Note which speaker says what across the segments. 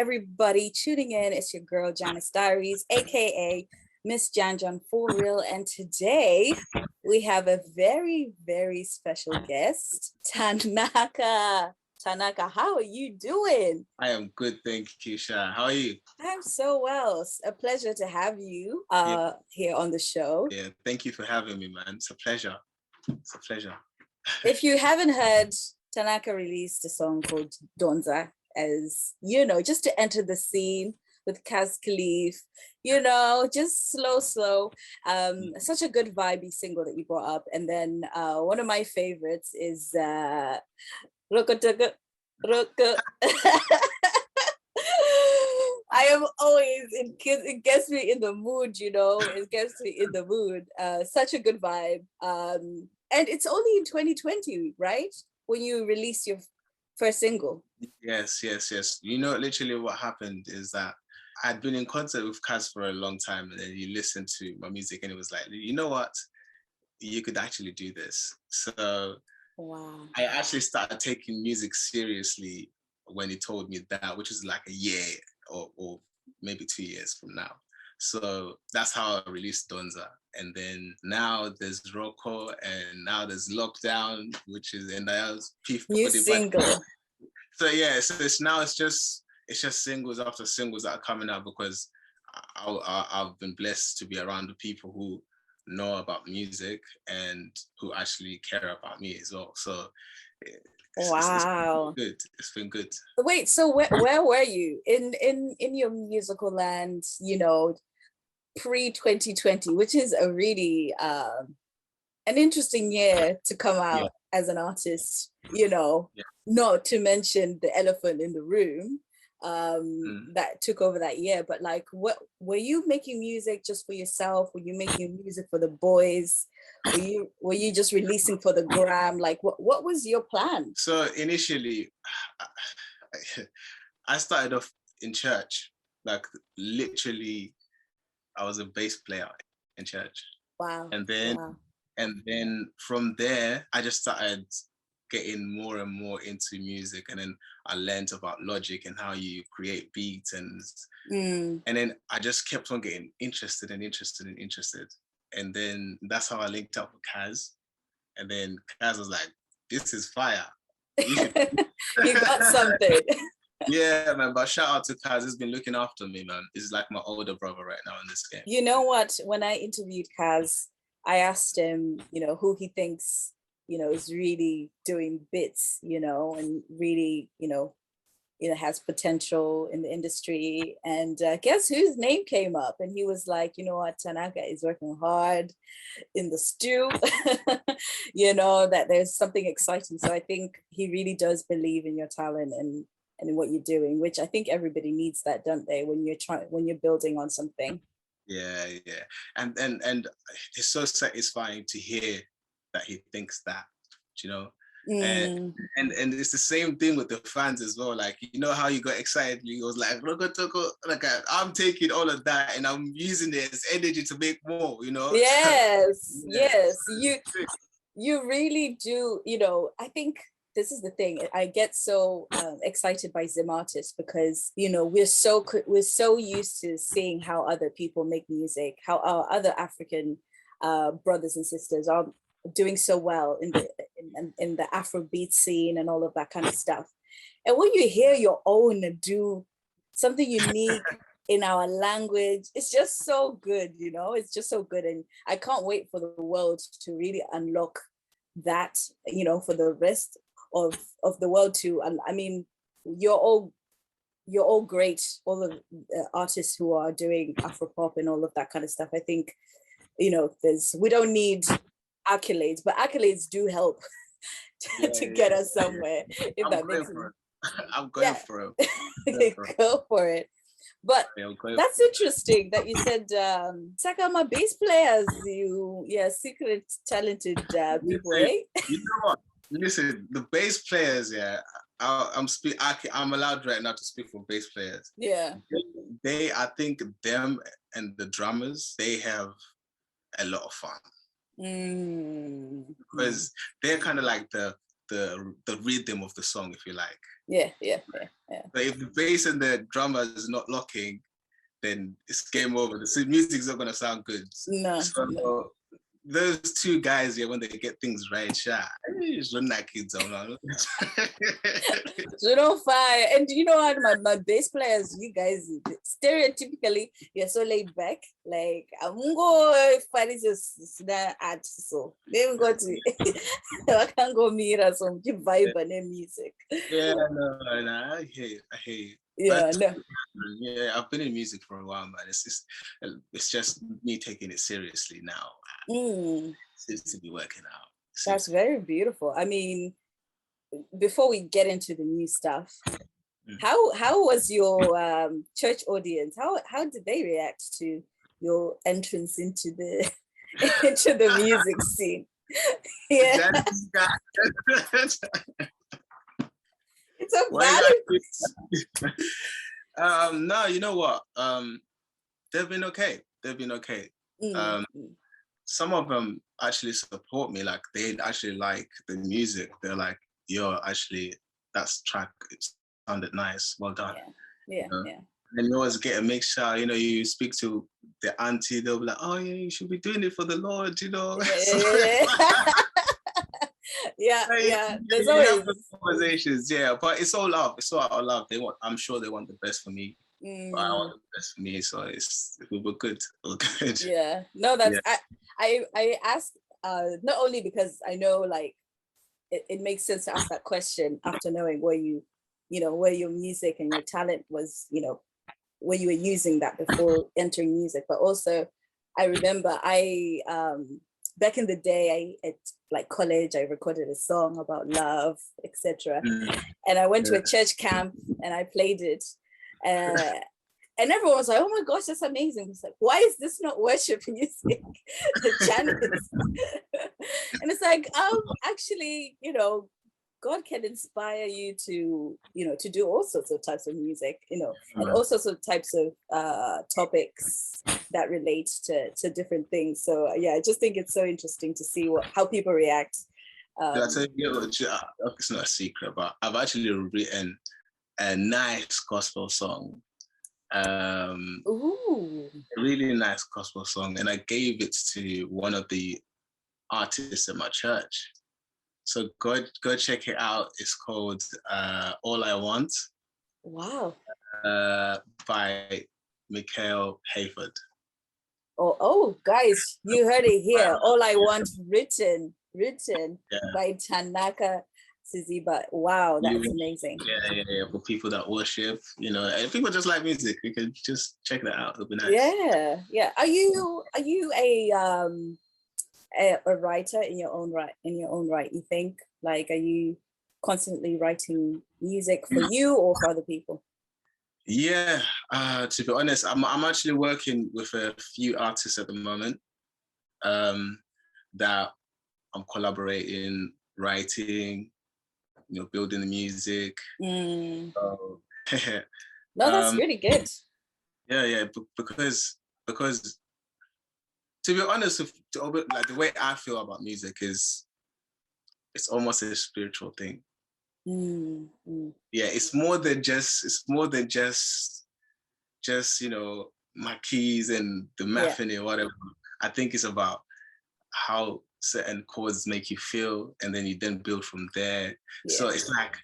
Speaker 1: everybody tuning in. It's your girl, Janice Diaries, aka Miss Janjan for real. And today we have a very, very special guest, Tanaka. Tanaka, how are you doing?
Speaker 2: I am good, thank you, Sha. How are you?
Speaker 1: I'm so well. It's a pleasure to have you here on the show.
Speaker 2: Yeah, thank you for having me, man. It's a pleasure. It's a pleasure.
Speaker 1: If you haven't heard, Tanaka released a song called Donza, as you know, just to enter the scene with Kaz Khalif, you know, just slow. Such a good vibey single that you brought up. And then one of my favorites is Roko. I am always, it gets me in the mood, you know, it gets me in the mood. Such a good vibe. And it's only in 2020, right? When you released your first single.
Speaker 2: Yes. You know, literally what happened is that I'd been in concert with Kaz for a long time, and then you listened to my music and it was like, you know what? You could actually do this. So
Speaker 1: wow.
Speaker 2: I actually started taking music seriously when he told me that, which is like a year or maybe 2 years from now. So that's how I released Donza. And then now there's Roko, and now there's Lockdown, which is, and there's people.
Speaker 1: New single.
Speaker 2: So yeah, so it's just singles after singles that are coming out, because I've been blessed to be around the people who know about music and who actually care about me as well. So
Speaker 1: wow,
Speaker 2: it's been good.
Speaker 1: Wait, so where were you in your musical land, you know, pre-2020, which is a really an interesting year to come out as an artist, you know, not to mention the elephant in the room that took over that year. But like, what were you making music just for yourself? Were you making music for the boys? Were you just releasing for the gram? Like, what was your plan?
Speaker 2: So initially I started off in church. Like literally I was a bass player in church.
Speaker 1: Wow.
Speaker 2: And then from there I just started getting more and more into music, and then I learned about Logic and how you create beats, and then I just kept on getting interested. And then that's how I linked up with Kaz. And then Kaz was like, this is fire.
Speaker 1: You got something.
Speaker 2: Yeah, man, but shout out to Kaz. He's been looking after me, man. He's like my older brother right now in this game.
Speaker 1: You know what? When I interviewed Kaz, I asked him, you know, who he thinks, you know, is really doing bits, you know, and really, you know, has potential in the industry. And guess whose name came up? And he was like, you know what, Tanaka is working hard in the stew, you know, that there's something exciting. So I think he really does believe in your talent and in what you're doing, which I think everybody needs that, don't they, when you're building on something.
Speaker 2: Yeah. And it's so satisfying to hear that he thinks that, you know. And it's the same thing with the fans as well. Like, you know how you got excited, you was like, like I'm taking all of that and I'm using it as energy to make more, you know.
Speaker 1: Yes. You really do, you know. I think this is the thing. I get so excited by Zim artists because, you know, we're so used to seeing how other people make music, how our other African brothers and sisters are doing so well in the Afrobeat scene and all of that kind of stuff. And when you hear your own do something unique in our language, it's just so good, you know. It's just so good, and I can't wait for the world to really unlock that, you know, for the rest of the world too. And I mean, you're all great, all the artists who are doing Afropop and all of that kind of stuff. I think, you know, we don't need accolades, but accolades do help to get us somewhere. If that makes sense.
Speaker 2: I'm going for it.
Speaker 1: Go for it. But that's interesting that you said, check out my bass players, secret talented people, eh?
Speaker 2: You know what? Listen, the bass players, I'm allowed right now to speak for bass players.
Speaker 1: Yeah.
Speaker 2: I think them and the drummers, they have a lot of fun. Because they're kind of like the the rhythm of the song, if you like.
Speaker 1: Yeah.
Speaker 2: But if the bass and the drummer is not locking, then it's game over. The music's not gonna sound good.
Speaker 1: No.
Speaker 2: Those two guys, when they get things right, just run that kids on.
Speaker 1: Fire. And you know what, my bass players, you guys, stereotypically, you're so laid back. Like, I'm going to find this art. So they go to I can't go mirror some vibe and music.
Speaker 2: Yeah, no, I hear you.
Speaker 1: Yeah,
Speaker 2: Yeah, I've been in music for a while, man. It's just me taking it seriously now. It seems to be working out.
Speaker 1: That's very beautiful. I mean, before we get into the new stuff, how was your church audience? How did they react to your entrance into the music scene? Yeah. It's a valid.
Speaker 2: No, you know what? They've been okay. Some of them actually support me. Like, they actually like the music. They're like, yo, actually, that's track, it sounded nice. Well done.
Speaker 1: Yeah.
Speaker 2: And you always get a mixture, you speak to the auntie, they'll be like, oh yeah, you should be doing it for the Lord,
Speaker 1: Yeah. There's always
Speaker 2: conversations, but it's all love. It's all out of love. I'm sure they want the best for me. But I want the best for me, so we're good. We're good.
Speaker 1: Yeah. No, that's I asked not only because I know, like, it makes sense to ask that question after knowing where where your music and your talent was, where you were using that before entering music, but also I remember back in the day, at like college, I recorded a song about love, etc. And I went to a church camp and I played it. And everyone was like, oh my gosh, that's amazing. It's like, why is this not worship music? Janice. And it's like, actually, God can inspire you to, to do all sorts of types of music, and all sorts of types of topics that relate to different things. So yeah, I just think it's so interesting to see how people react.
Speaker 2: I'll tell you, it's not a secret, but I've actually written a nice gospel song.
Speaker 1: Ooh.
Speaker 2: A really nice gospel song, and I gave it to one of the artists at my church. So go check it out. It's called All I Want.
Speaker 1: Wow.
Speaker 2: By Mikhail Hayford.
Speaker 1: Oh, guys, you heard it here. All I Want, written by Tanaka Siziba. Wow, that's amazing.
Speaker 2: Yeah. For people that worship, and people just like music, you can just check that out. It'll be nice.
Speaker 1: Yeah. Are you a writer in your own right? You think, like, are you constantly writing music for you or for other people?
Speaker 2: Yeah, to be honest, I'm actually working with a few artists at the moment that I'm collaborating, writing, building the music. So,
Speaker 1: no, that's really good.
Speaker 2: Yeah, because to be honest, like, the way I feel about music is, it's almost a spiritual thing. Yeah, it's more than just my keys and the mathing or whatever. I think it's about how certain chords make you feel, and then you then build from there. So it's like,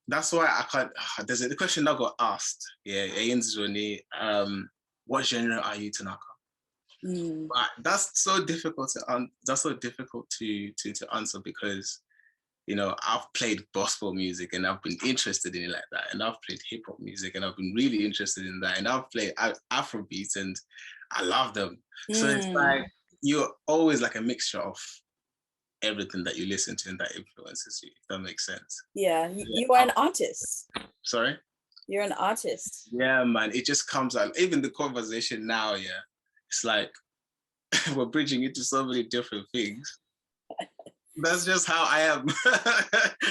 Speaker 2: that's why I can't. There's a question that got asked. What genre are you, Tanaka? But that's so difficult to answer, because I've played gospel music and I've been interested in it like that, and I've played hip hop music and I've been really interested in that, and I've played Afrobeats and I love them. So it's like, you're always like a mixture of everything that you listen to and that influences you, if that makes sense.
Speaker 1: Yeah, you are an artist.
Speaker 2: Sorry?
Speaker 1: You're an artist.
Speaker 2: Yeah, man, it just comes out. Even the conversation now, it's like we're bridging into so many different things. That's just how I am.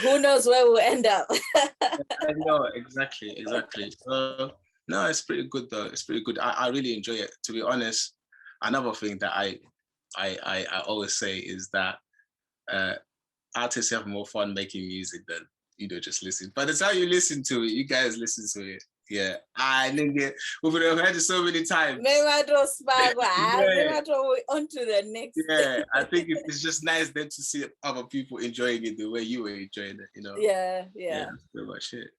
Speaker 1: Who knows where we'll end up?
Speaker 2: I know, exactly. So, no, it's pretty good though. It's pretty good. I really enjoy it. To be honest, another thing that I always say is that artists have more fun making music than, just listen. By the time you listen to it, you guys listen to it. Yeah, I didn't get. We would have heard it so many times.
Speaker 1: On to the next.
Speaker 2: Yeah, I think it's just nice then to see other people enjoying it the way you were enjoying it.
Speaker 1: Yeah.
Speaker 2: That's pretty much it.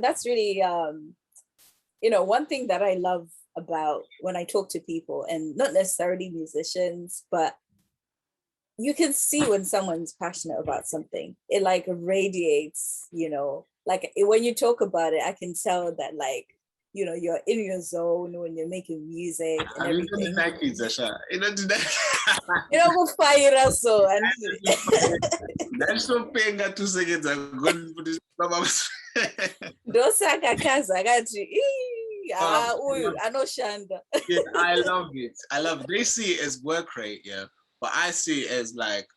Speaker 1: That's really one thing that I love about when I talk to people, and not necessarily musicians, but you can see when someone's passionate about something. It like radiates, like when you talk about it, I can tell that like, you're in your zone when you're making music and everything. We'll fire us so and
Speaker 2: that's so paying 2 seconds ago.
Speaker 1: Dosaka kaza gati. I know Shanda.
Speaker 2: Yeah, I love it. They see it as work rate, yeah. But I see it as like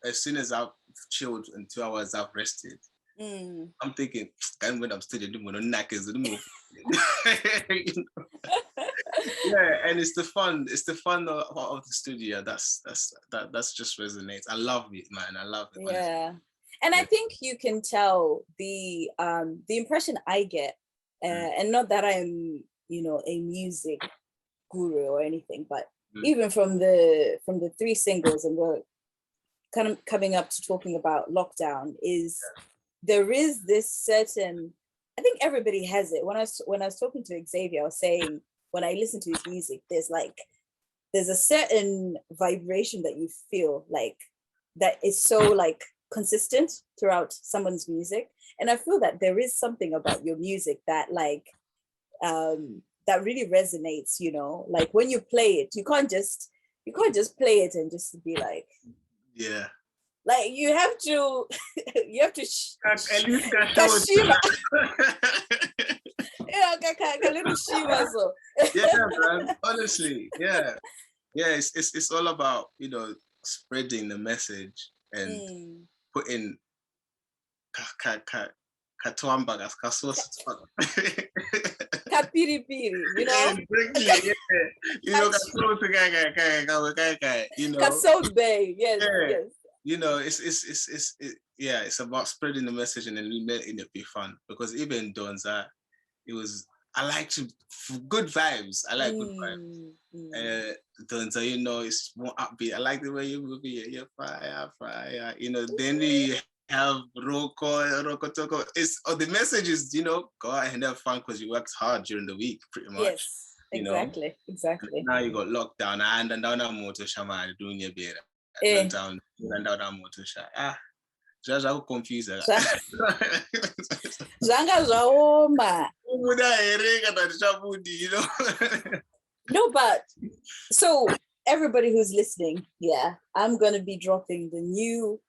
Speaker 2: as soon as I've chilled and 2 hours I've rested, I'm thinking, when I'm still doing yeah, and it's the fun of the studio. That's just resonates. I love it, man. I love it.
Speaker 1: Yeah. And I think you can tell the impression I get, and not that I'm, a music guru or anything, but even from the 3 singles, and we're kind of coming up to talking about lockdown, is there is this certain, I think everybody has it. When I was talking to Xavier, I was saying when I listen to his music, there's a certain vibration that you feel like that is so like consistent throughout someone's music. And I feel that there is something about your music that like that really resonates, like when you play it, you can't just play it and just be like,
Speaker 2: yeah,
Speaker 1: like you have to
Speaker 2: Kashima. Yeah, man. Honestly, yeah. It's all about spreading the message and putting katwamba
Speaker 1: kapiripiri, kasombe, yes.
Speaker 2: It's about spreading the message and then letting it be fun. Because even Donza, I like good vibes. I like good vibes. Donza, it's more upbeat. I like the way you move it. You're fire. Then we have Roko Toko. The message is, go out and have fun because you worked hard during the week, pretty much.
Speaker 1: Yes, exactly.
Speaker 2: Now you got lockdown and down a motor shaman doing your beer. Down a motor shot. Just how confused.
Speaker 1: Zanga Zaoma. No, but so everybody who's listening, I'm gonna be dropping the new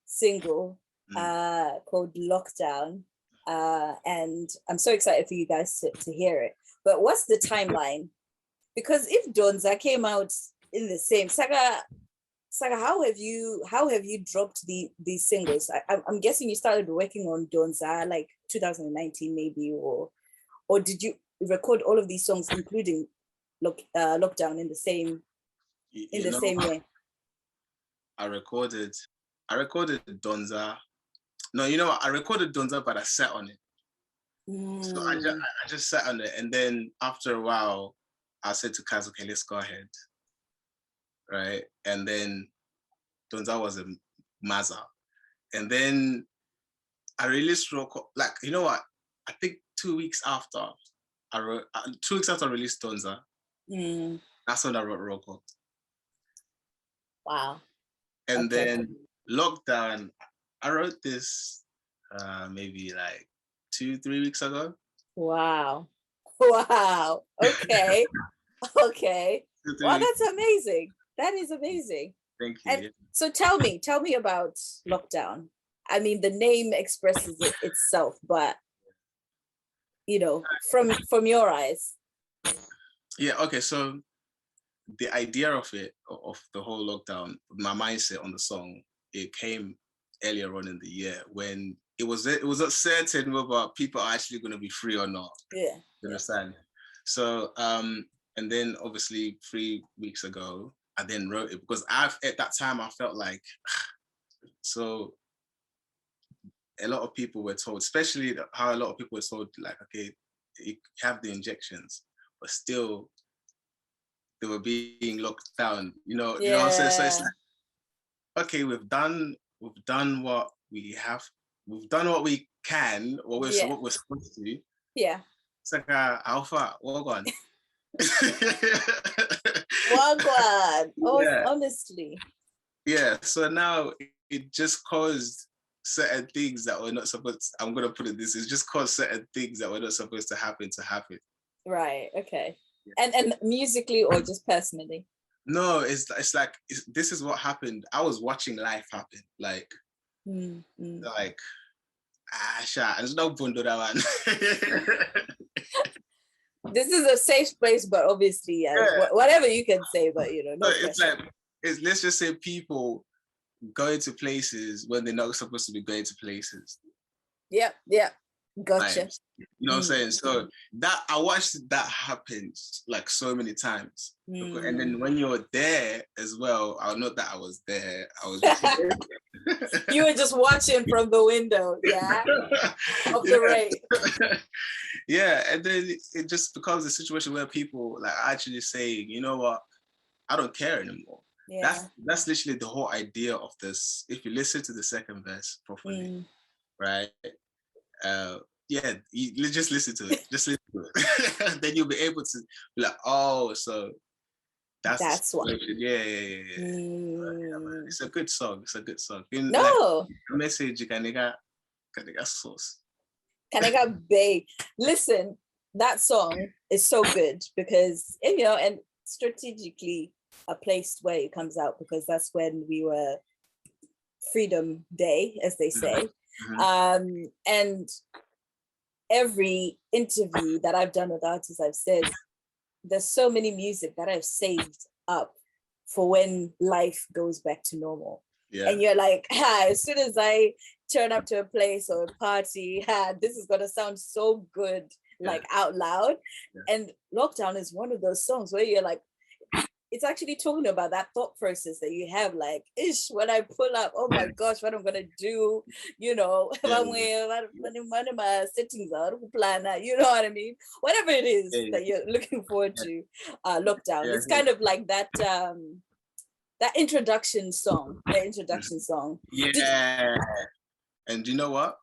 Speaker 1: single called Lockdown. And I'm so excited for you guys to hear it. But what's the timeline? Because if Donza came out in the same Saga, how have you dropped these singles? I'm guessing you started working on Donza like 2019 maybe, or did you record all of these songs, including Lockdown, in the same same year?
Speaker 2: I recorded Donza. No, I recorded Donza, but I sat on it. So I just sat on it, and then after a while, I said to Kaz, okay, let's go ahead. Right, and then Donza was a Maza, and then I released Roko. Like, you know what? I think 2 weeks after I released Donza, that's when I wrote Roko.
Speaker 1: Wow.
Speaker 2: And then Lockdown, I wrote this maybe like 2-3 weeks ago.
Speaker 1: Wow. Okay. Wow, that's amazing. That is amazing.
Speaker 2: Thank you.
Speaker 1: And so tell me about Lockdown. I mean, the name expresses it itself, but from your eyes.
Speaker 2: Yeah. Okay. So the idea of it, of the whole lockdown, my mindset on the song, it came earlier on in the year when it was uncertain whether people are actually going to be free or not.
Speaker 1: Yeah.
Speaker 2: You understand? So and then obviously 3 weeks ago, I then wrote it because at that time I felt like, so a lot of people were told, especially how a lot of people were told, like, okay, you have the injections, but still they were being locked down, you know what I'm saying? So it's like, okay, we've done what we have, we've done what we can, what we're supposed to.
Speaker 1: Yeah.
Speaker 2: It's like alpha, walk on.
Speaker 1: Walk on. Oh,
Speaker 2: Yeah.
Speaker 1: honestly.
Speaker 2: Yeah. So now it just caused certain things that were not supposed I'm gonna put it this, it's just caused certain things that were not supposed to happen.
Speaker 1: Right. Okay.
Speaker 2: Yeah.
Speaker 1: And musically or just personally?
Speaker 2: No, it's like this is what happened. I was watching life happen. Like there's no bundo that one.
Speaker 1: This is a safe place, but obviously, whatever you can say, but no
Speaker 2: it's
Speaker 1: pressure.
Speaker 2: like let's just say people going to places when they're not supposed to be going to places.
Speaker 1: Yeah, gotcha.
Speaker 2: You know what I'm saying? So that I watched that happen like so many times. And then when you're there as well, I'll note that I was there. I was just
Speaker 1: you were just watching from the window, yeah, of the rain.
Speaker 2: Yeah, and then it just becomes a situation where people like actually saying, you know what, I don't care anymore. Yeah. That's literally the whole idea of this. If you listen to the second verse properly, right? You just listen to it. Just listen to it. Then you'll be able to be like, oh, so that's what. Yeah. It's a good song.
Speaker 1: No.
Speaker 2: Like, message Kanega sauce.
Speaker 1: Kanega Bay. Listen, that song is so good because and strategically placed where it comes out because that's when we were Freedom Day, as they say. And every interview that I've done with artists, I've said there's so many music that I've saved up for when life goes back to normal. Yeah. And you're like, as soon as I turn up to a place or a party, this is gonna sound so good, like out loud. Yeah. And Lockdown is one of those songs where you're like, it's actually talking about that thought process that you have, like, when I pull up, oh my gosh, what I'm gonna do, my settings are, you know what I mean? Whatever it is that you're looking forward to, Lockdown. It's kind of like that that introduction song.
Speaker 2: Yeah. And do you know what?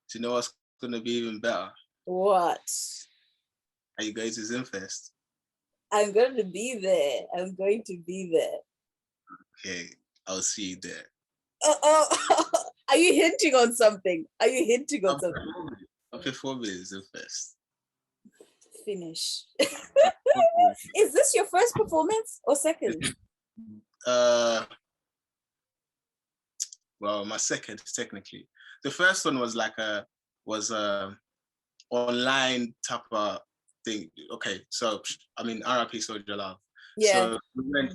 Speaker 2: Do you know what's gonna be even better?
Speaker 1: What?
Speaker 2: Are you going to Zimfest?
Speaker 1: I'm going to be there.
Speaker 2: Okay, I'll see you there.
Speaker 1: Are you hinting on something?
Speaker 2: I'm performing in Zimfest.
Speaker 1: Finish. Is this your first performance or second?
Speaker 2: Well, my second technically. The first one was like a online type of thing. Okay, so I mean RIP Soldier Love. Yeah. So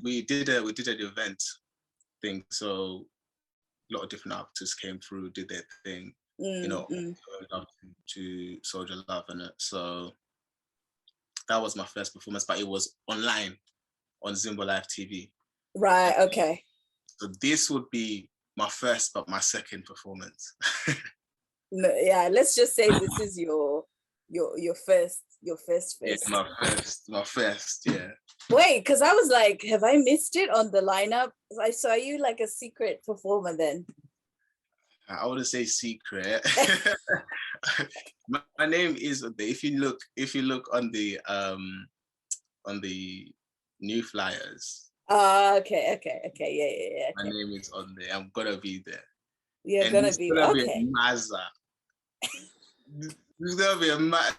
Speaker 2: we did an event thing. So a lot of different artists came through, did their thing, to Soldier Love and it. So that was my first performance, but it was online on Zimbo Live TV.
Speaker 1: Right. Okay.
Speaker 2: So this would be my first, but my second performance.
Speaker 1: No, yeah, let's just say this is your first.
Speaker 2: Yeah, my first, yeah.
Speaker 1: Wait, because I was like, have I missed it on the lineup? I saw you like a secret performer then.
Speaker 2: I wouldn't say secret. my name is on there. If you look on the new flyers.
Speaker 1: Okay. Yeah.
Speaker 2: My name is on there. I'm gonna be there.
Speaker 1: You're gonna be
Speaker 2: okay.
Speaker 1: Be
Speaker 2: a Mazza. It's gonna be a Mazza.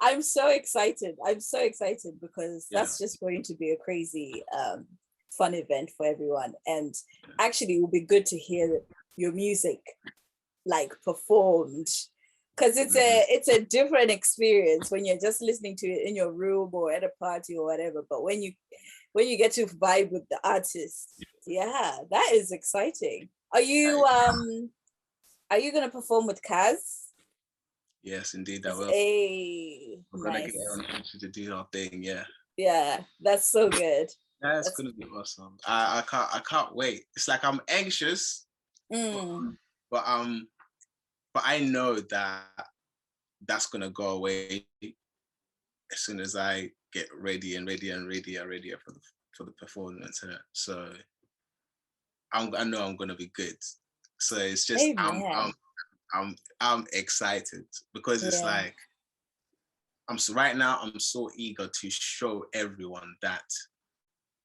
Speaker 1: I'm so excited. Because that's just going to be a crazy fun event for everyone. And actually it will be good to hear your music like performed. Because it's a different experience when you're just listening to it in your room or at a party or whatever. But when you get to vibe with the artist, that is exciting. Are you gonna perform with Kaz?
Speaker 2: Yes, indeed, I will.
Speaker 1: Hey,
Speaker 2: we're gonna get on to do our thing, yeah.
Speaker 1: Yeah, that's so good.
Speaker 2: That's gonna be awesome. I can't wait. It's like I'm anxious,
Speaker 1: Mm,
Speaker 2: but but I know that that's gonna go away as soon as I get ready and ready for the performance. So I know I'm gonna be good. So it's just
Speaker 1: amen.
Speaker 2: I'm excited because it's
Speaker 1: Yeah.
Speaker 2: like right now I'm so eager to show everyone that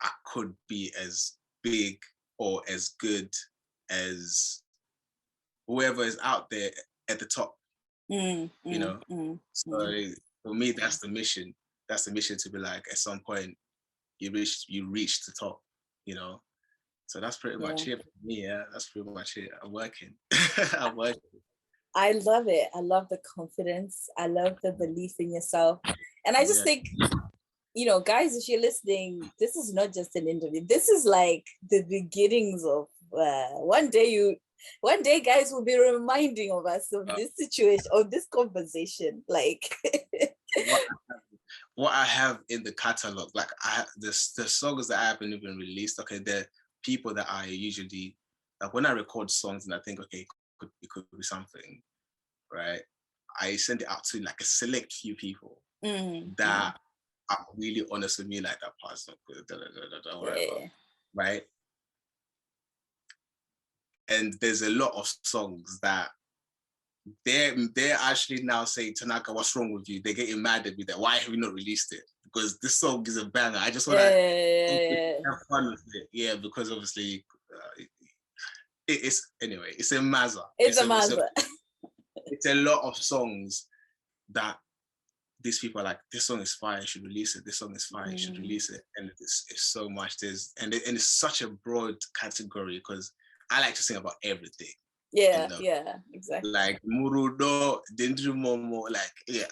Speaker 2: I could be as big or as good as whoever is out there at the top,
Speaker 1: Mm,
Speaker 2: you
Speaker 1: mm,
Speaker 2: know.
Speaker 1: mm,
Speaker 2: So
Speaker 1: mm.
Speaker 2: for me, that's the mission. That's the mission, to be like, at some point you reach the top, you know. So that's pretty
Speaker 1: Yeah.
Speaker 2: much it for me. Yeah, that's pretty much it. I'm working. I'm working.
Speaker 1: I love it. I love the confidence. I love the belief in yourself. And I just
Speaker 2: Yeah.
Speaker 1: think, guys, if you're listening, this is not just an interview. This is like the beginnings of one day, guys will be reminding of us of this situation, of this conversation. Like,
Speaker 2: what what I have in the catalog, like the songs that I haven't even released. Okay, the people that I usually, like, when I record songs and I think, okay, it could be something, right? I send it out to like a select few people that are really honest with me, like, that part's not good, whatever,
Speaker 1: yeah,
Speaker 2: right? And there's a lot of songs that they're actually now saying, Tanaka, what's wrong with you? They're getting mad at me that why have you not released it? Because this song is a banger. I just want to
Speaker 1: yeah.
Speaker 2: have fun with it. Yeah, because obviously it's anyway. It's a mazza.
Speaker 1: It's a matter.
Speaker 2: It's a lot of songs that these people are like, this song is fire, you should release it. This song is fire, you should release it. And it's so much. And it's such a broad category because I like to sing about everything.
Speaker 1: Yeah,
Speaker 2: You know,
Speaker 1: yeah, exactly.
Speaker 2: like Murudo, Dendru Momo, like, yeah.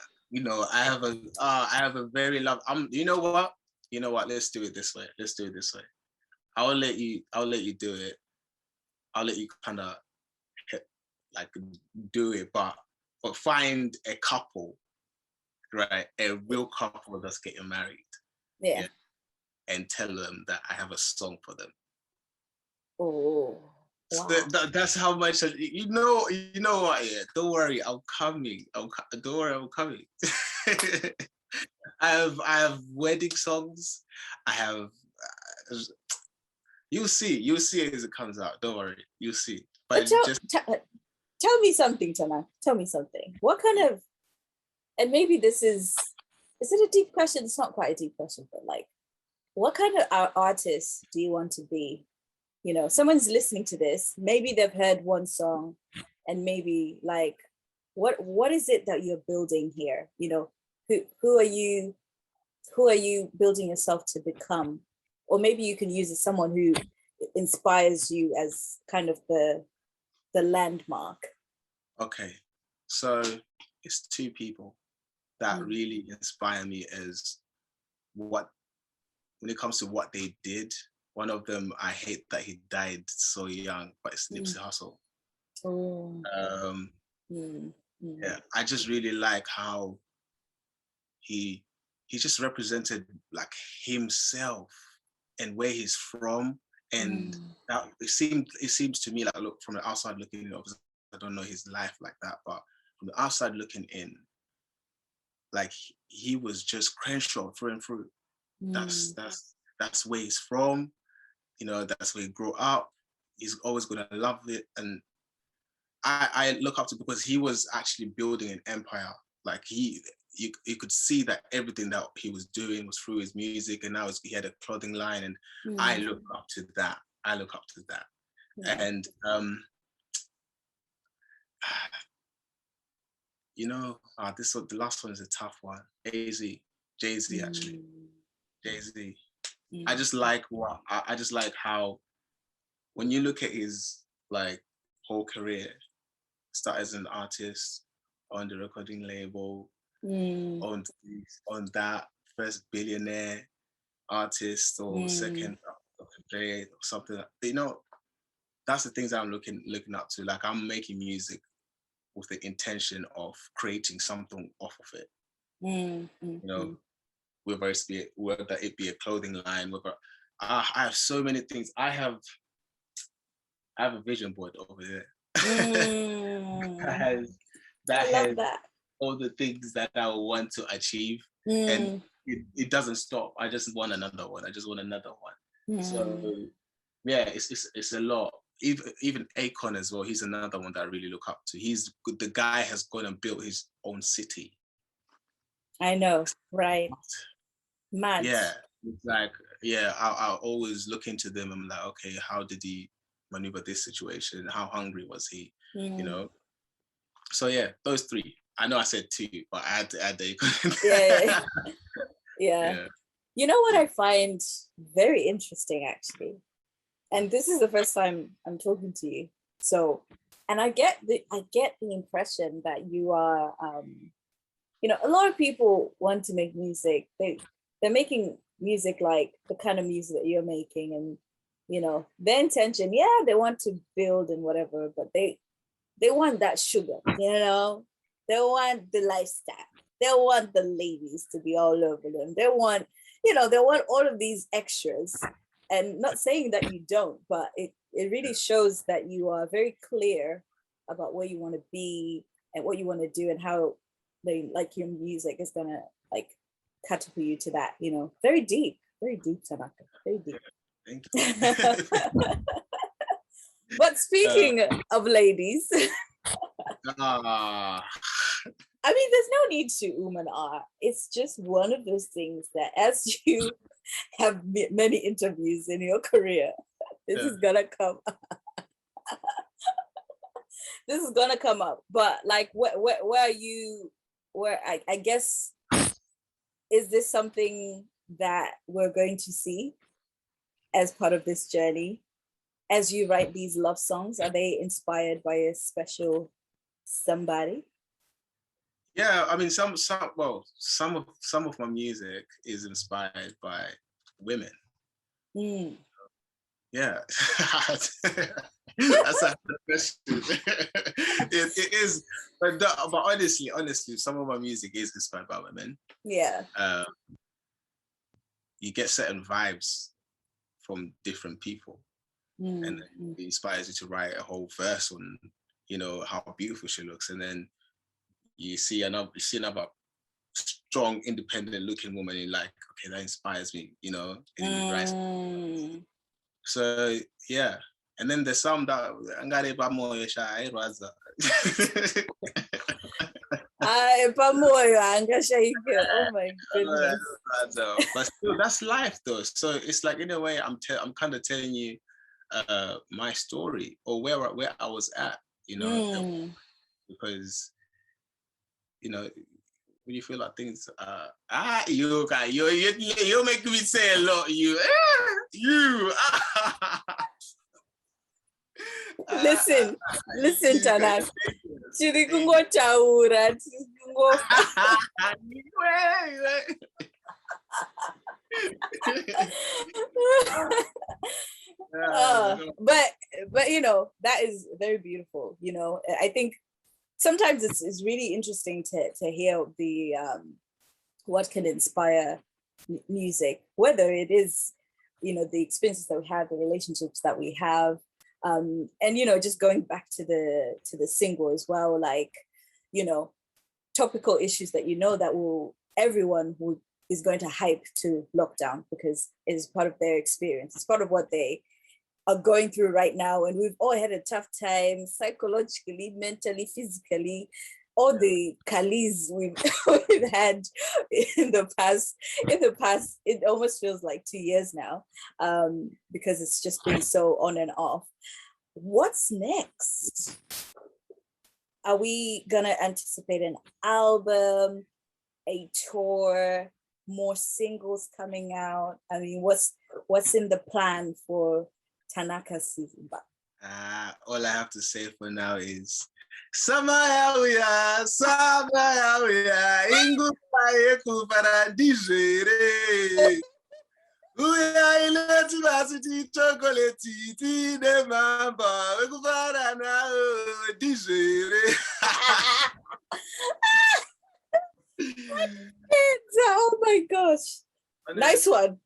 Speaker 2: I have a very love. You know what? Let's do it this way. I'll let you do it. I'll let you kind of like do it, but find a couple, right? A real couple that's getting married.
Speaker 1: Yeah.
Speaker 2: Yeah. And tell them that I have a song for them.
Speaker 1: Oh,
Speaker 2: So
Speaker 1: wow.
Speaker 2: that's how much you know what? Yeah, don't worry, I'm coming. Don't worry, I'm coming. I have wedding songs. I have. You'll see it as it comes out. Don't worry, you'll see. But just
Speaker 1: Tell me something, Tana. Tell me something. What kind of, and maybe this is it a deep question? It's not quite a deep question, but like, what kind of artist do you want to be? Someone's listening to this, maybe they've heard one song and maybe like, what is it that you're building here? Who are you building yourself to become? Or maybe you can use someone who inspires you as kind of the landmark.
Speaker 2: Okay, so it's two people that really inspire me as when it comes to what they did. One of them, I hate that he died so young, but it's Nipsey Hussle.
Speaker 1: Oh.
Speaker 2: Yeah, I just really like how he just represented like himself and where he's from, and that it seems to me like, look, from the outside looking in, because I don't know his life like that, but from the outside looking in, like he was just Crenshaw through and through. That's where he's from. That's where he grew up. He's always gonna love it, and I look up to, because he was actually building an empire. Like you could see that everything that he was doing was through his music, and now he had a clothing line, and I look up to that. Yeah. And the last one is a tough one. Jay-Z actually. Jay-Z. I just like how, when you look at his like whole career, started as an artist on the recording label, on that first billionaire artist or second Dre or something. That's the things that I'm looking up to. Like, I'm making music with the intention of creating something off of it. whether it be a clothing line, whether I have so many things. I have a vision board over there. that
Speaker 1: I love
Speaker 2: has
Speaker 1: that.
Speaker 2: all the things that I want to achieve, and it doesn't stop. I just want another one. So yeah, it's a lot. Even Akon as well. He's another one that I really look up to. The guy has gone and built his own city.
Speaker 1: I know, right? Mad.
Speaker 2: Yeah, it's like, yeah, I'll always look into them. I'm like, okay, how did he maneuver this situation? How hungry was he? You know. So yeah, those three. I know I said two, but I had to add Akon.
Speaker 1: Yeah. You know what I find very interesting, actually, and this is the first time I'm talking to you. So, and I get the impression that you are, a lot of people want to make music. They're making music like the kind of music that you're making, and their intention, they want to build and whatever, but they want that sugar, they want the lifestyle, they want the ladies to be all over them, they want all of these extras. And not saying that you don't, but it really shows that you are very clear about where you want to be and what you want to do, and how your music is gonna catapult you to that. Very deep, Tanaka, very deep.
Speaker 2: Thank you.
Speaker 1: But speaking of ladies,
Speaker 2: I
Speaker 1: mean, there's no need to and ah. It's just one of those things that, as you have many interviews in your career, this is gonna come. This is gonna come up. But where are you? Where I guess, is this something that we're going to see as part of this journey? As you write these love songs, are they inspired by a special somebody?
Speaker 2: Yeah, I mean, some of my music is inspired by women. Yeah, that's a question. It is, but honestly, some of my music is inspired by women.
Speaker 1: Yeah.
Speaker 2: You get certain vibes from different people, and it inspires you to write a whole verse on, how beautiful she looks, and then you see another strong, independent-looking woman, and you're like, okay, that inspires me, So yeah, and then there's some that
Speaker 1: oh my goodness.
Speaker 2: But still, that's life though. So it's like, in a way, I'm kind of telling you my story, or where I was at, because when you feel like things you make me say a lot, you
Speaker 1: listen Tanak. Chiri kungo chaura, but that is very beautiful. I think sometimes it's really interesting to hear the what can inspire music, whether it is the experiences that we have, the relationships that we have, and just going back to the single as well, topical issues that that everyone is going to hype to lockdown, because it is part of their experience, it's part of what they are going through right now. And we've all had a tough time psychologically, mentally, physically, all the Kalis we've had in the past. It almost feels like 2 years now, because it's just been so on and off. What's next? Are we gonna anticipate an album, a tour, more singles coming out? I mean, what's in the plan for Tanaka Siziba?
Speaker 2: All I have to say for now is Samaya, Ingupaye Kupara Digere. Uya ile tibasiti chocolate ti de mamba Kupara na digere.
Speaker 1: Oh my gosh. Nice one.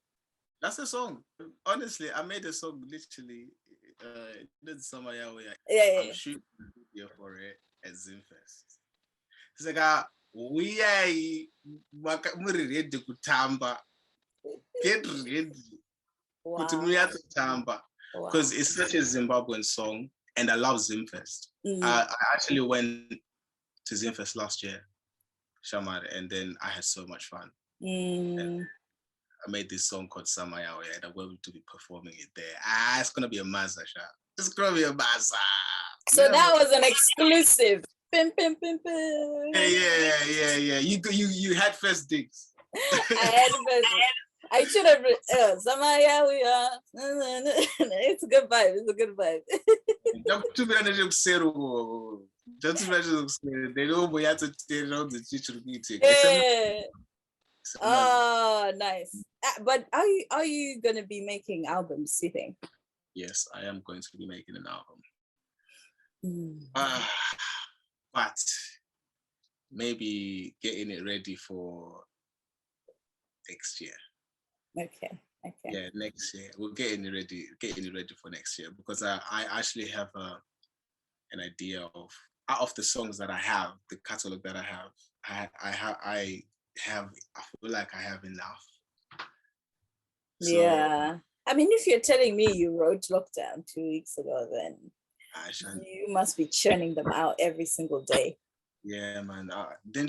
Speaker 2: That's a song. Honestly, I made a song literally. This summer, I'm shooting a video for it at Zimfest. It's like, we are ready to tamba. Get ready. Tamba. Because it's such a Zimbabwean song, and I love Zimfest. I actually went to Zimfest last year, Shamar, and then I had so much fun. I made this song called Samayawe, and I'm going to be performing it there. It's gonna be a mazza, Sha. It's gonna be a mazza.
Speaker 1: So that was an exclusive. Pim, pim, pim, pim.
Speaker 2: Yeah. You had first digs.
Speaker 1: I had first digs. I should have Samayawe. It's a good vibe. It's a good vibe.
Speaker 2: Just imagine they know we have to tell on the teacher meeting.
Speaker 1: Yeah. Oh, nice. But are you gonna be making albums, you think?
Speaker 2: Yes, I am going to be making an album. But maybe getting it ready for next year.
Speaker 1: Okay.
Speaker 2: Yeah, next year. We're getting it ready for next year, because I actually have an idea of, out of the songs that I have, the catalog that I feel like I have enough. So,
Speaker 1: yeah. I mean, if you're telling me you wrote Lockdown 2 weeks ago, then you must be churning them out every single day.
Speaker 2: Yeah, man. Then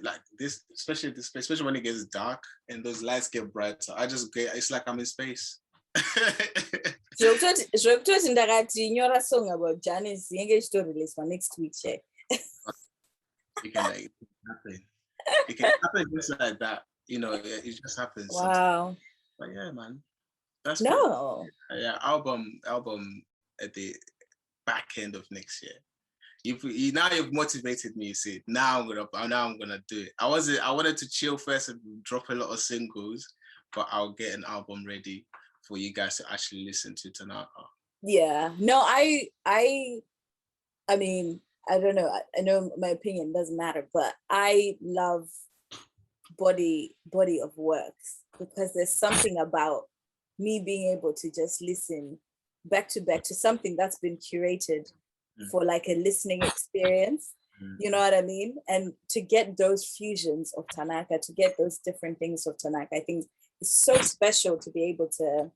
Speaker 2: like this, especially when it gets dark and those lights get brighter, it's like I'm in space.
Speaker 1: Zvekutoti ndakati nyora song about Janice yenge ichitorelease next week.
Speaker 2: It can happen. It can happen just like that. It just happens.
Speaker 1: Wow.
Speaker 2: Sometimes. But yeah, man. That's
Speaker 1: no.
Speaker 2: Cool. Yeah, album at the back end of next year. You've motivated me. You see, now I'm gonna do it. I wanted to chill first and drop a lot of singles, but I'll get an album ready for you guys to actually listen to Tanaka.
Speaker 1: Yeah. No, I mean, I don't know. I know my opinion doesn't matter, but I love body of works, because there's something about me being able to just listen back to back to something that's been curated for like a listening experience. You know what I mean? And to get those fusions of Tanaka, to get those different things of Tanaka, I think it's so special to be able to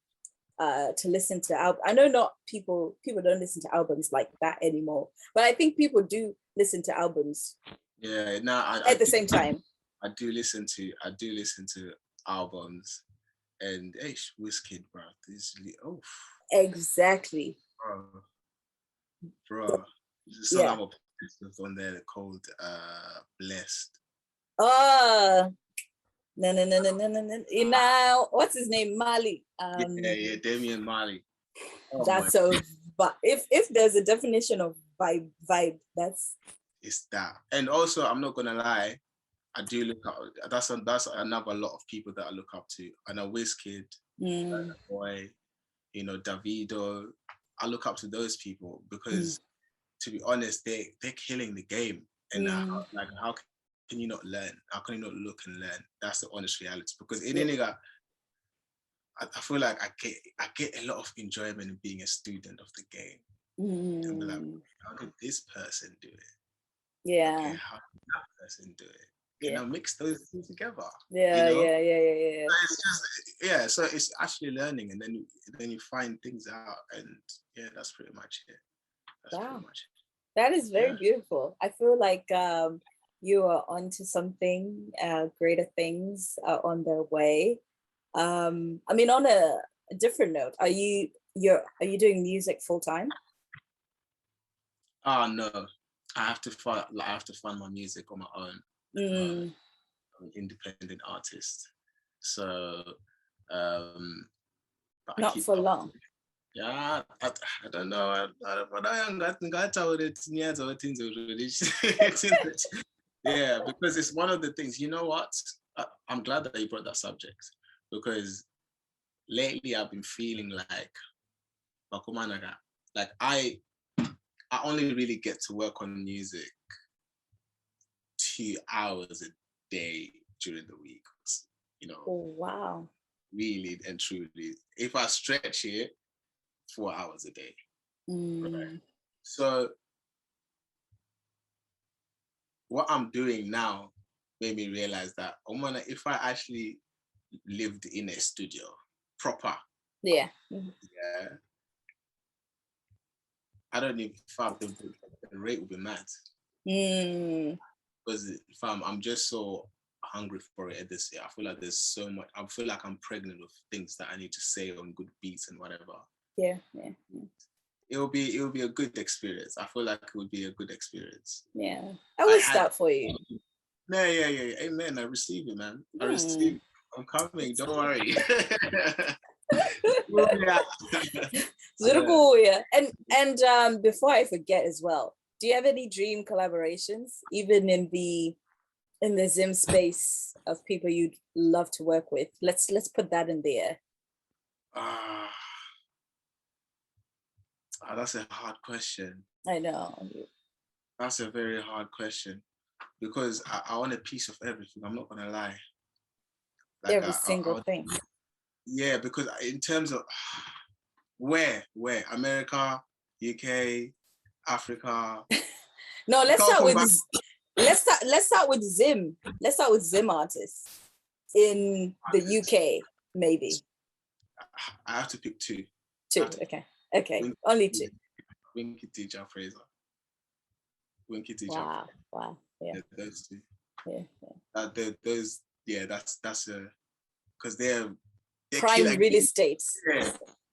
Speaker 1: listen to albums. I know not people don't listen to albums like that anymore, but I think people do listen to albums.
Speaker 2: Yeah,
Speaker 1: at the same time.
Speaker 2: I do listen to albums, and Wizkid, bro.
Speaker 1: Exactly.
Speaker 2: Bro. There's a song on there called Blessed.
Speaker 1: Oh. No. What's his name? Mali.
Speaker 2: Yeah, Damian Mali.
Speaker 1: That's so. But if there's a definition of vibe,
Speaker 2: it's that. And also, I'm not gonna lie, I do look up. That's another lot of people that I look up to. I know Wizkid, Boy, Davido. I look up to those people because, to be honest, they're killing the game. And how can you not learn? How can you not look and learn? That's the honest reality. Because in Iniga, I feel like I get a lot of enjoyment in being a student of the game. And be like, how did this person do it?
Speaker 1: Yeah.
Speaker 2: Okay, how did that person do it? Can I mix those two together?
Speaker 1: Yeah.
Speaker 2: So it's actually learning, and then you find things out, and that's pretty much it. Pretty much it.
Speaker 1: That is very beautiful. I feel like you are onto something. Greater things are on their way. I mean, on a different note, are you doing music full time?
Speaker 2: Oh no, I have to find my music on my own. I'm an independent artist, so
Speaker 1: not for long.
Speaker 2: Yeah, I don't know. Yeah, because it's one of the things. You know what? I'm glad that you brought that subject, because lately I've been feeling like I only really get to work on music 2 hours a day during the week.
Speaker 1: Oh wow.
Speaker 2: really and truly. If I stretch it, 4 hours a day. Right? So what I'm doing now made me realize that, oh man, if I actually lived in a studio proper,
Speaker 1: yeah,
Speaker 2: I don't even, fam, the rate would be mad. Because fam, I'm just so hungry for it this year. I feel like there's so much. I feel like I'm pregnant with things that I need to say on good beats and whatever.
Speaker 1: Yeah.
Speaker 2: It will be a good experience. I feel like it would be a good experience.
Speaker 1: Yeah, I wish that for you.
Speaker 2: Yeah. Amen. I receive it, man. I receive it. I'm coming. Don't worry.
Speaker 1: And before I forget as well, do you have any dream collaborations, even in the Zim space, of people you'd love to work with? Let's put that in there.
Speaker 2: That's a hard question.
Speaker 1: I know.
Speaker 2: That's a very hard question, because I want a piece of everything. I'm not gonna lie.
Speaker 1: Like every single thing.
Speaker 2: Yeah, because in terms of where America, UK, Africa.
Speaker 1: No, let's start with Zim. Let's start with Zim artists in the UK, maybe.
Speaker 2: I have to pick two.
Speaker 1: Okay. Only two.
Speaker 2: Winky D, John Fraser. Winky D,
Speaker 1: Wow. Yeah.
Speaker 2: Those two.
Speaker 1: Yeah.
Speaker 2: That's a, because they're
Speaker 1: prime real estate.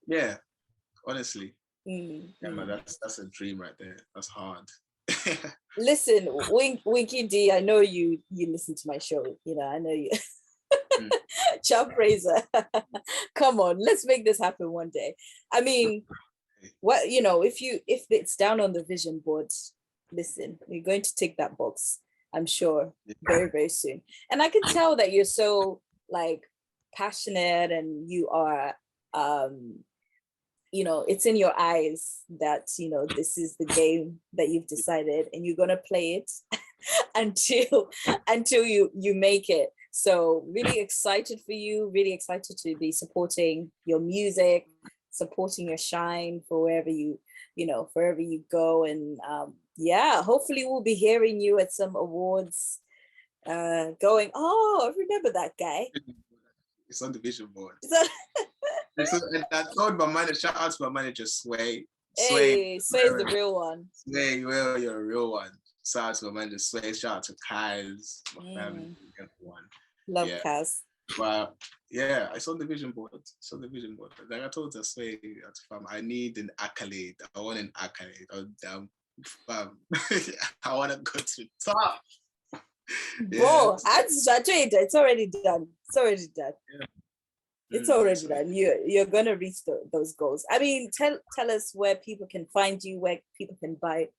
Speaker 2: Yeah. Honestly. Yeah, man, that's a dream right there. That's hard.
Speaker 1: Listen, Winky D, I know you listen to my show. I know you. Chuck Fraser. Come on, let's make this happen one day. I mean, what if it's down on the vision board, listen, you're going to tick that box, I'm sure, very, very soon. And I can tell that you're so passionate, and you are it's in your eyes that this is the game that you've decided, and you're gonna play it until you make it. So really excited for you, really excited to be supporting your music, supporting your shine for wherever you go. And hopefully we'll be hearing you at some awards, going, oh, I remember that guy.
Speaker 2: It's on the vision board. And I told my manager, shout out to my manager, Sway.
Speaker 1: Sway's the real one.
Speaker 2: Sway, well, you're a real one. Shout out to my manager, Sway. Shout out to Kyle's, my family, everyone.
Speaker 1: Love Kaz.
Speaker 2: But yeah, it's on the vision board. Like I told her, Sway, I need an accolade. I want an accolade. I want to go to the top.
Speaker 1: Bro, it's already done. It's already done. You're gonna reach those goals. I mean, tell us where people can find you, where people can buy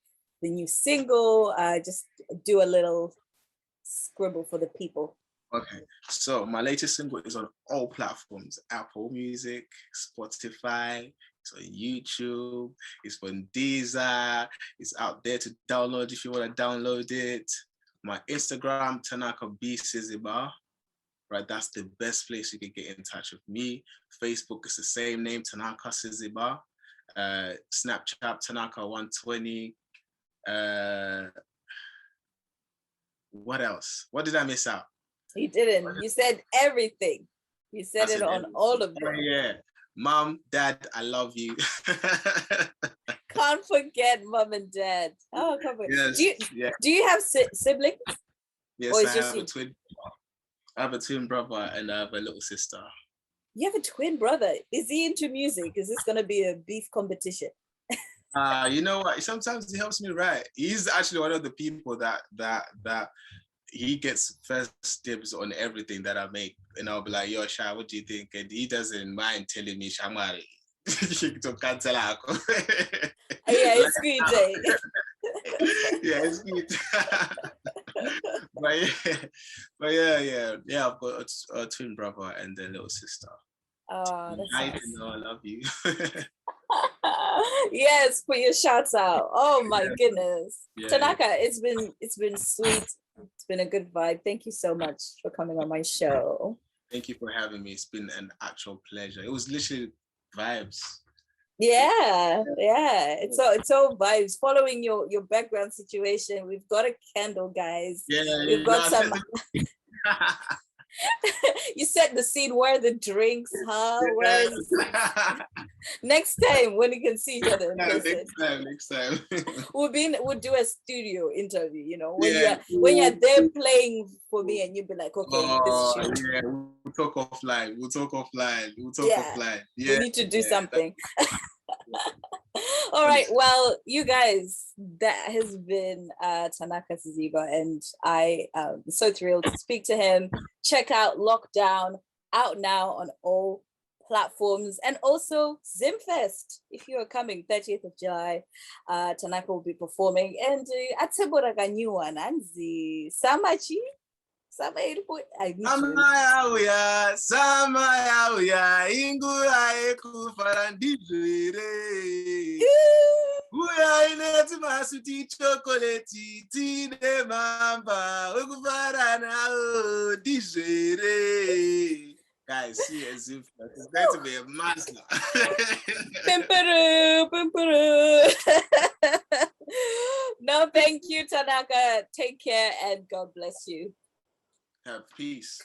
Speaker 1: the new single. Just do a little scribble for the people.
Speaker 2: Okay, so my latest single is on all platforms: Apple Music, Spotify, it's on YouTube, it's on Deezer, it's out there to download if you want to download it. My Instagram, TANAKA SIZIBA. Right, that's the best place you can get in touch with me. Facebook is the same name, TANAKA SIZIBA. Snapchat, TANAKA120. What else? What did I miss out?
Speaker 1: You didn't. You said everything. You said it on all of them.
Speaker 2: Yeah. Mom, Dad, I love you.
Speaker 1: Can't forget Mom and Dad. Oh, come on. Yes, do you have siblings?
Speaker 2: Yes, I have a twin. I have a twin brother and I have a little sister.
Speaker 1: You have a twin brother. Is he into music? Is this gonna be a beef competition?
Speaker 2: You know what? Sometimes he helps me write. He's actually one of the people that he gets first dibs on everything that I make, and I'll be like, "Yo, Sha, what do you think?" And he doesn't mind telling me, "Shamari."
Speaker 1: Yeah, it's good, Jay.
Speaker 2: Yeah, it's good. but yeah. I've got a twin brother and a little sister.
Speaker 1: Oh, that's nice.
Speaker 2: I love you.
Speaker 1: Yes, put your shouts out. Oh my goodness, Tanaka, it's been sweet. It's been a good vibe. Thank you so much for coming on my show.
Speaker 2: Thank you for having me. It's been an actual pleasure. It was literally vibes.
Speaker 1: Yeah. It's all vibes. Following your background situation, we've got a candle, guys. We've got some. You set the scene. Where the drinks, huh? Where's next time when we can see each other in person?
Speaker 2: Next time.
Speaker 1: We'll do a studio interview. You know, when you're there playing for me, and you'll be like, okay, this shoot.
Speaker 2: Yeah, we'll talk offline. Yeah,
Speaker 1: we need to do something. All right, well, you guys, that has been Tanaka Siziba, and I am so thrilled to speak to him. Check out Lockdown, out now on all platforms, and also Zimfest. If you are coming 30th of July, Tanaka will be performing, and Atseboraga new one, and the Samachi.
Speaker 2: Samaya, ingura ekufara ndizvere. Uya ineti masuti chocolate tine mamba wekufara nao ndizvere. Guys, see as if it's going to be a master.
Speaker 1: No, thank you, Tanaka. Take care and God bless you.
Speaker 2: Have peace.